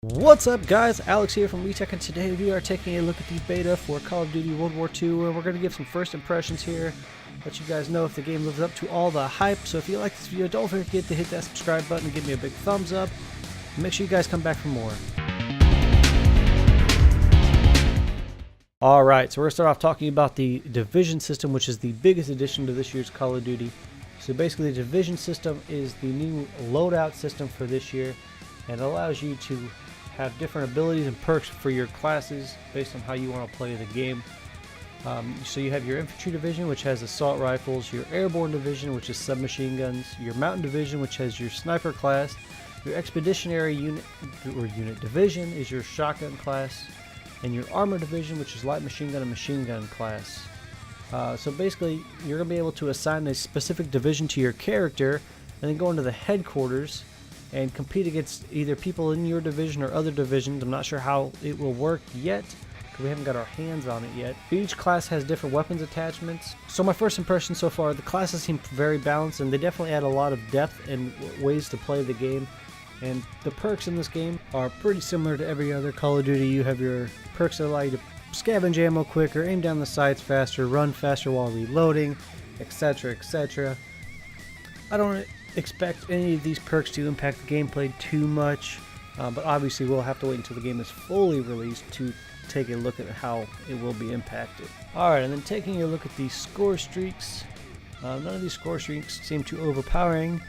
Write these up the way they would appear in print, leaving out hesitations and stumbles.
What's up guys, Alex here from WWII, and today we are taking a look at the beta for Call of Duty World War II, and we're going to give some first impressions here, let you guys know if the game lives up to all the hype. So if you like this video, don't forget to hit that subscribe button and give me a big thumbs up, and make sure you guys come back for more. Alright, so we're going to start off talking about the Division system, which is the biggest addition to this year's Call of Duty. So basically the Division system is the new loadout system for this year, and it allows you to have different abilities and perks for your classes based on how you want to play the game. So you have your infantry division, which has assault rifles, your airborne division, which is submachine guns, your mountain division, which has your sniper class, your expeditionary unit division is your shotgun class, and your armor division, which is light machine gun and machine gun class. So basically you're going to be able to assign a specific division to your character and then go into the headquarters and compete against either people in your division or other divisions. I'm not sure how it will work yet because we haven't got our hands on it yet. Each class has different weapons attachments. So my first impression so far, the classes seem very balanced, and they definitely add a lot of depth and ways to play the game. And the perks in this game are pretty similar to every other Call of Duty. You have your perks that allow you to scavenge ammo quicker, aim down the sights faster, run faster while reloading, etc, etc. I don't expect any of these perks to impact the gameplay too much, but obviously we'll have to wait until the game is fully released to take a look at how it will be impacted. Alright, and then taking a look at the score streaks, none of these score streaks seem too overpowering,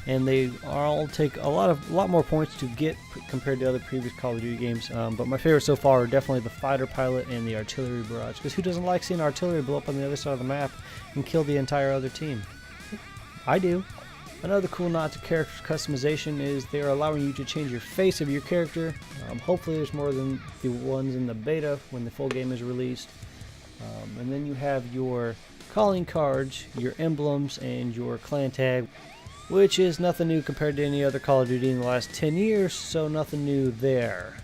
and they all take a lot more points to get compared to other previous Call of Duty games. But my favorite so far are definitely the fighter pilot and the artillery barrage, because who doesn't like seeing artillery blow up on the other side of the map and kill the entire other team? I do. Another cool nod to character customization is they are allowing you to change your face of your character. Hopefully there's more than the ones in the beta when the full game is released. And then you have your calling cards, your emblems, and your clan tag, which is nothing new compared to any other Call of Duty in the last 10 years, so nothing new there.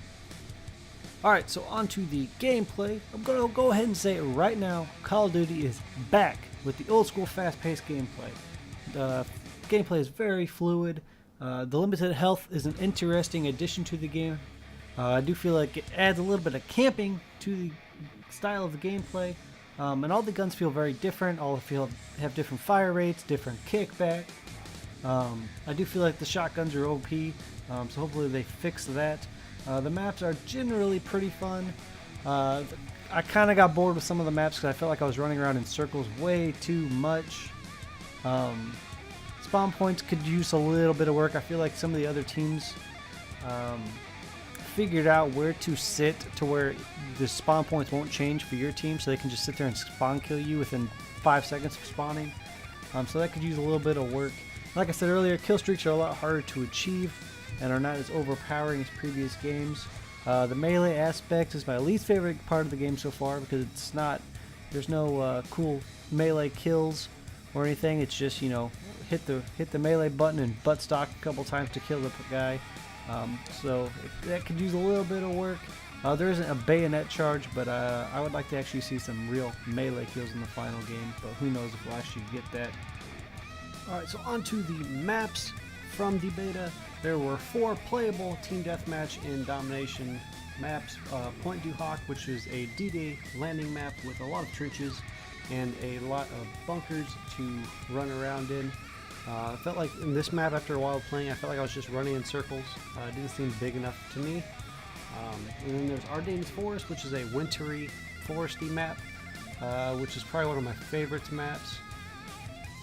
Alright, so on to the gameplay. I'm going to go ahead and say it right now, Call of Duty is back with the old school fast-paced gameplay. The gameplay is very fluid. The limited health is an interesting addition to the game. I do feel like it adds a little bit of camping to the style of the gameplay. And all the guns feel very different. All have different fire rates, different kickback. I do feel like the shotguns are OP, so hopefully they fix that. The maps are generally pretty fun. I kind of got bored with some of the maps because I felt like I was running around in circles way too much. Spawn points could use a little bit of work. I feel like some of the other teams figured out where to sit to where the spawn points won't change for your team, so they can just sit there and spawn kill you within 5 seconds of spawning. So that could use a little bit of work. Like I said earlier, kill streaks are a lot harder to achieve and are not as overpowering as previous games. The melee aspect is my least favorite part of the game so far because there's no cool melee kills or anything. It's just, you know, hit the melee button and butt stock a couple times to kill the guy. So that could use a little bit of work. There isn't a bayonet charge, but I would like to actually see some real melee kills in the final game, but who knows if we'll actually get that. Alright, so on to the maps from the beta. There were 4 playable team deathmatch and domination maps. Point du Hoc, which is a D-Day landing map with a lot of trenches and a lot of bunkers to run around in. I felt like in this map, after a while playing, I felt like I was just running in circles. It didn't seem big enough to me. And then there's Ardennes Forest, which is a wintry, foresty map, which is probably one of my favorite maps.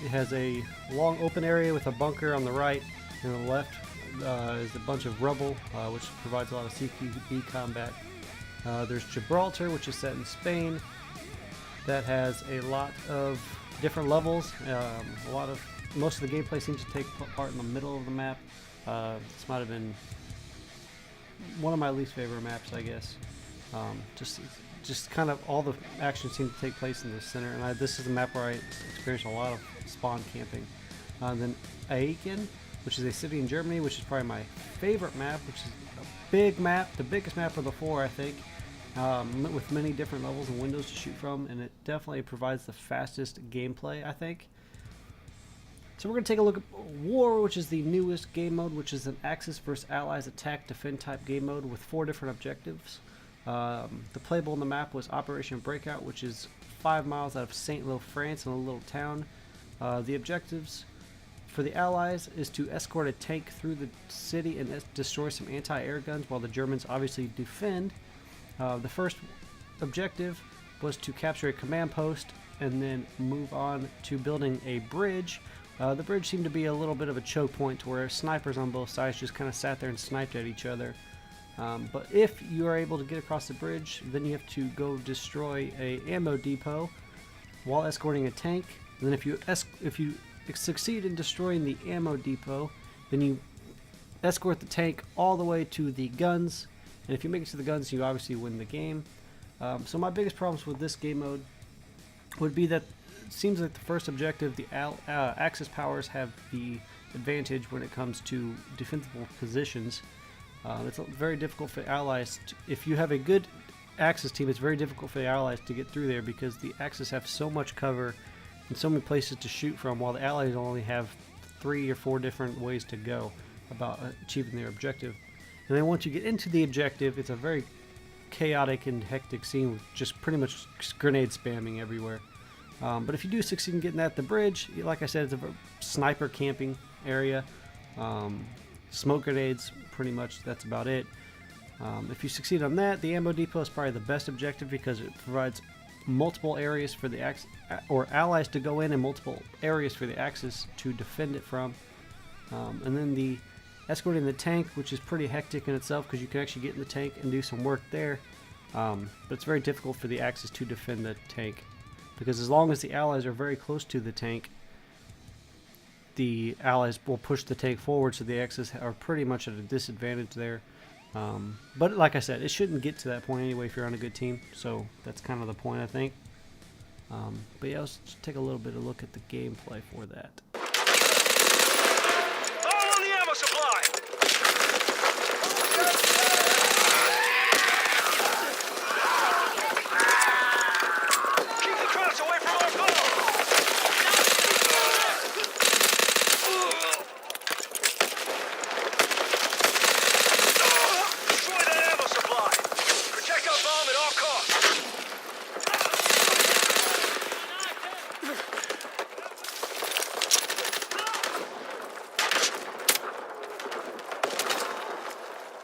It has a long open area with a bunker on the right, and on the left is a bunch of rubble, which provides a lot of CQB combat. There's Gibraltar, which is set in Spain. That has a lot of different levels. Most of the gameplay seems to take part in the middle of the map. This might have been one of my least favorite maps, I guess. Just kind of all the action seems to take place in the center, and this is the map where I experienced a lot of spawn camping. Then Aachen, which is a city in Germany, which is probably my favorite map, which is a big map, the biggest map of the 4, I think. With many different levels and windows to shoot from, and it definitely provides the fastest gameplay, I think. So we're going to take a look at War, which is the newest game mode, which is an Axis versus Allies attack defend type game mode with 4 different objectives. The playable on the map was Operation Breakout, which is 5 miles out of Saint-Lô, France, in a little town. The objectives for the Allies is to escort a tank through the city and destroy some anti-air guns, while the Germans obviously defend. The first objective was to capture a command post and then move on to building a bridge. The bridge seemed to be a little bit of a choke point to where snipers on both sides just kind of sat there and sniped at each other. But if you are able to get across the bridge, then you have to go destroy a ammo depot while escorting a tank. And then if you succeed in destroying the ammo depot, then you escort the tank all the way to the guns. And if you make it to the guns, you obviously win the game. So my biggest problems with this game mode would be that it seems like the first objective, the Axis powers have the advantage when it comes to defensible positions. It's very difficult for Allies if you have a good Axis team, it's very difficult for the Allies to get through there because the Axis have so much cover and so many places to shoot from, while the Allies only have 3 or 4 different ways to go about achieving their objective. And then once you get into the objective, it's a very chaotic and hectic scene with just pretty much grenade spamming everywhere. But if you do succeed in getting at the bridge, like I said, it's a sniper camping area. Smoke grenades, pretty much that's about it. If you succeed on that, the ammo depot is probably the best objective because it provides multiple areas for the Allies to go in and multiple areas for the Axis to defend it from. And then the escorting the tank, which is pretty hectic in itself because you can actually get in the tank and do some work there. But it's very difficult for the Axis to defend the tank because as long as the Allies are very close to the tank, the Allies will push the tank forward, so the Axis are pretty much at a disadvantage there. But like I said, it shouldn't get to that point anyway if you're on a good team, so that's kind of the point, I think. But yeah, let's just take a little bit of a look at the gameplay for that. All on the ammo supply! Keep the crowds away from our goal! Destroy that ammo supply! Protect our bomb at all costs!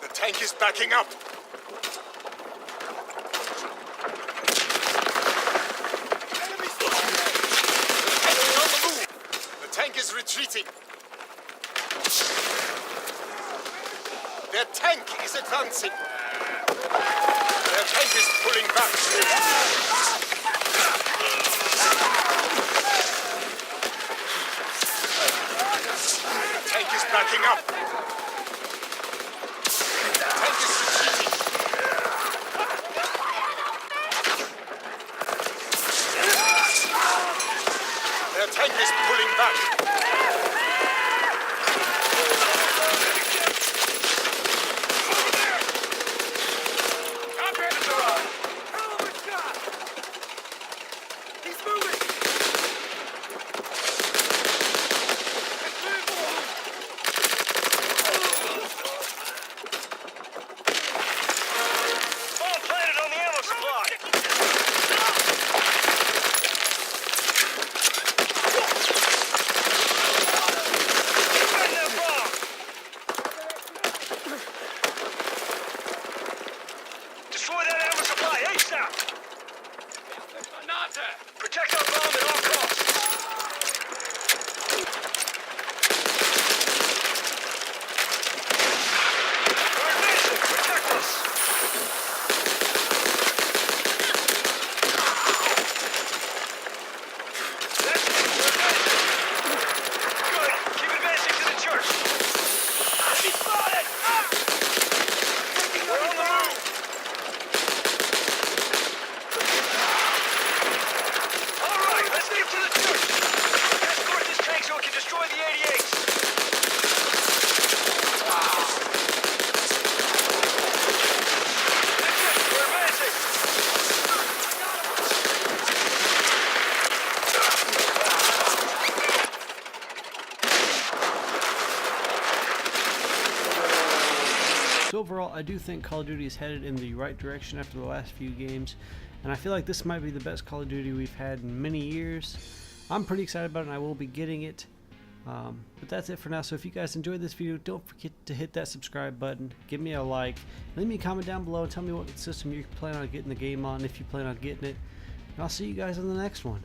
The tank is backing up. Enemy on the move. The tank is retreating. Their tank is advancing. Their tank is pulling back. The tank is backing up. The tank is retreating. Their tank is pulling back. He's moving! Bomb planted on the ammo supply! Defend that bomb! Destroy that ammo supply ASAP! Protect our bomb at all costs! We're advancing! Protect us! That's it! We're advancing! Good! Keep advancing to the church! Enemy spotted! We're on the move! All right, let's get to the church! overall, I do think Call of Duty is headed in the right direction after the last few games, and I feel like this might be the best Call of Duty we've had in many years. I'm pretty excited about it, and I will be getting it. But that's it for now. So if you guys enjoyed this video, don't forget to hit that subscribe button, give me a like, leave me a comment down below and tell me what system you plan on getting the game on, if you plan on getting it, and I'll see you guys in the next one.